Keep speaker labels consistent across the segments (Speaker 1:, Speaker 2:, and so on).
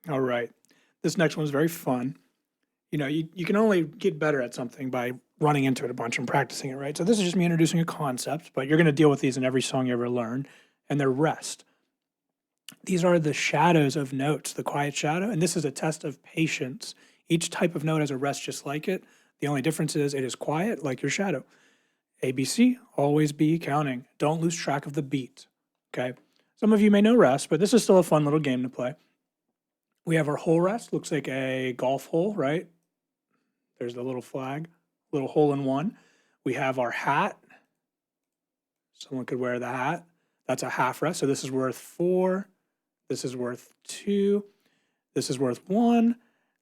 Speaker 1: All right. This next one's very fun. You can only get better at something by running into it a bunch and practicing it, right? So this is just me introducing a concept, but you're going to deal with these in every song you ever learn, and they're rest. These are the shadows of notes, the quiet shadow, and this is a test of patience. Each type of note has a rest just like it. The only difference is it is quiet, like your shadow. ABC, always be counting. Don't lose track of the beat. Okay. Some of you may know rest, but this is still a fun little game to play. We have our whole rest, looks like a golf hole, right? There's the little flag, little hole in one. We have our hat. Someone could wear the hat. That's a half rest. So this is worth 4. This is worth 2. This is worth 1.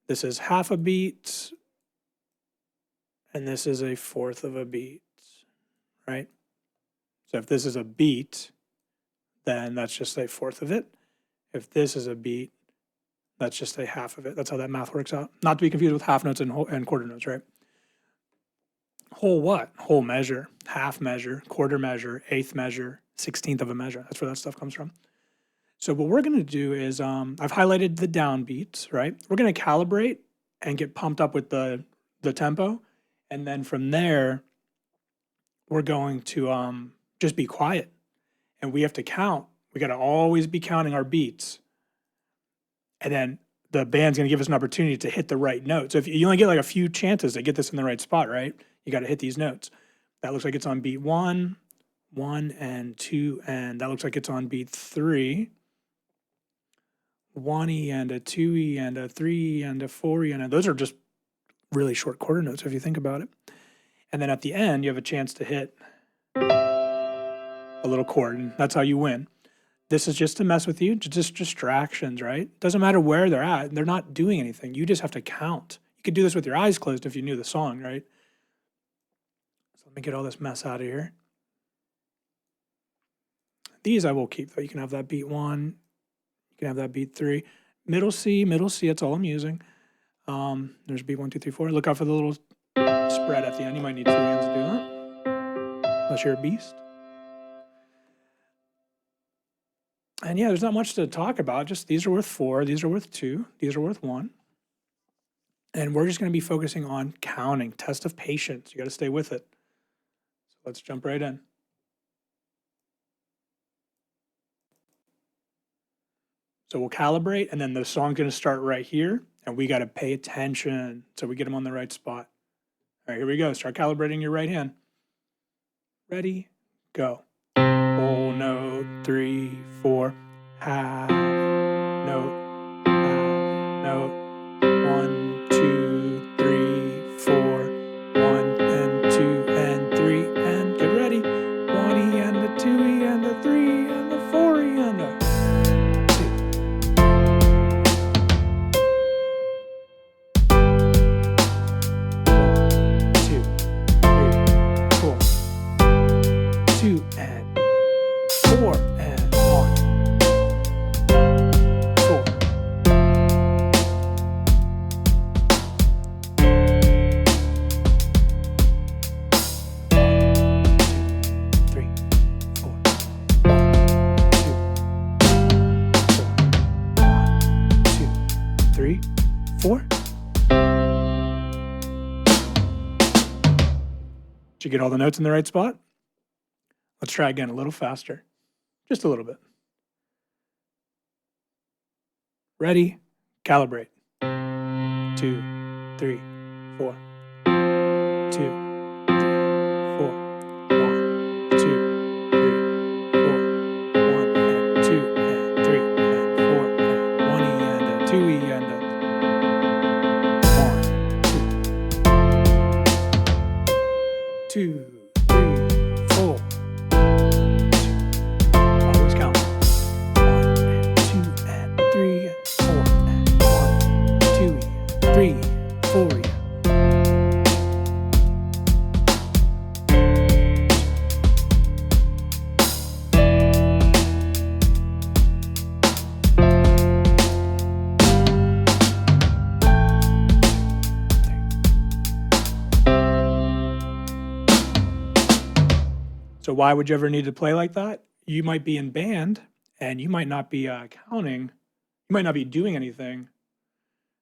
Speaker 1: This is half a beat. And this is a fourth of a beat, right? So if this is a beat, then that's just a fourth of it. If this is a beat, that's just a half of it. That's how that math works out. Not to be confused with half notes and quarter notes, right? Whole what? Whole measure, half measure, quarter measure, eighth measure, 16th of a measure. That's where that stuff comes from. So what we're going to do is I've highlighted the downbeats, right? We're going to calibrate and get pumped up with the tempo. And then from there, we're going to just be quiet. And we have to count. We got to always be counting our beats. And then the band's going to give us an opportunity to hit the right note. So if you only get like a few chances to get this in the right spot, right? You got to hit these notes. That looks like it's on beat 1, 1 and 2, and that looks like it's on beat 3. 1E and a 2E and a 3E and a 4E, and those are just really short quarter notes if you think about it. And then at the end, you have a chance to hit a little chord, and that's how you win. This is just to mess with you, just distractions, right? Doesn't matter where they're at. They're not doing anything. You just have to count. You could do this with your eyes closed if you knew the song, right? So let me get all this mess out of here. These I will keep, though. You can have that beat 1. You can have that beat 3. Middle C, that's all I'm using. There's beat 1, 2, 3, 4. Look out for the little spread at the end. You might need 2 hands to do that, unless you're a beast. And yeah, there's not much to talk about. Just these are worth 4, these are worth 2, these are worth 1. And we're just going to be focusing on counting, test of patience. You got to stay with it. So let's jump right in. So we'll calibrate, and then the song's going to start right here, and we got to pay attention so we get them on the right spot. All right, here we go. Start calibrating your right hand. Ready, go. Whole note, 3, 4, half note, half note, 1, 2, 3, 4, 1 and 2 and 3, and get ready. 1E and a 2E and a 3 and a 4E and a 2, 3, 4, 2 and 4 and 1, 4. 3, 4, 1, 2, 3, 4. Did you get all the notes in the right spot? Let's try again a little faster. Just a little bit. Ready? Calibrate. 2, 3, 4. 2, 3, 4. 1, 2, 3, 4. 1 and 2 and 3 and 4 and 1E and a 2E and a 1, 2, 3, 4. Always count. 1 and 2 and 3 and 4 and 1, 2, 3, 4. So why would you ever need to play like that? You might be in band and you might not be counting. You might not be doing anything,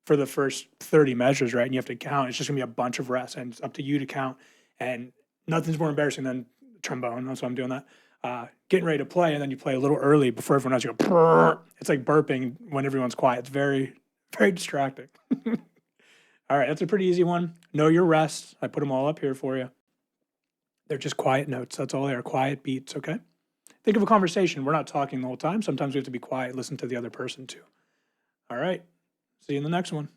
Speaker 1: for the first 30 measures, right? And you have to count. It's just gonna be a bunch of rests, and it's up to you to count. And nothing's more embarrassing than trombone. That's why I'm doing that. Getting ready to play, and then you play a little early before everyone else. You go, "Brrr." It's like burping when everyone's quiet. It's very, very distracting. All right, that's a pretty easy one. Know your rests. I put them all up here for you. They're just quiet notes. That's all they are, quiet beats, okay? Think of a conversation. We're not talking the whole time. Sometimes we have to be quiet, listen to the other person too. All right, see you in the next one.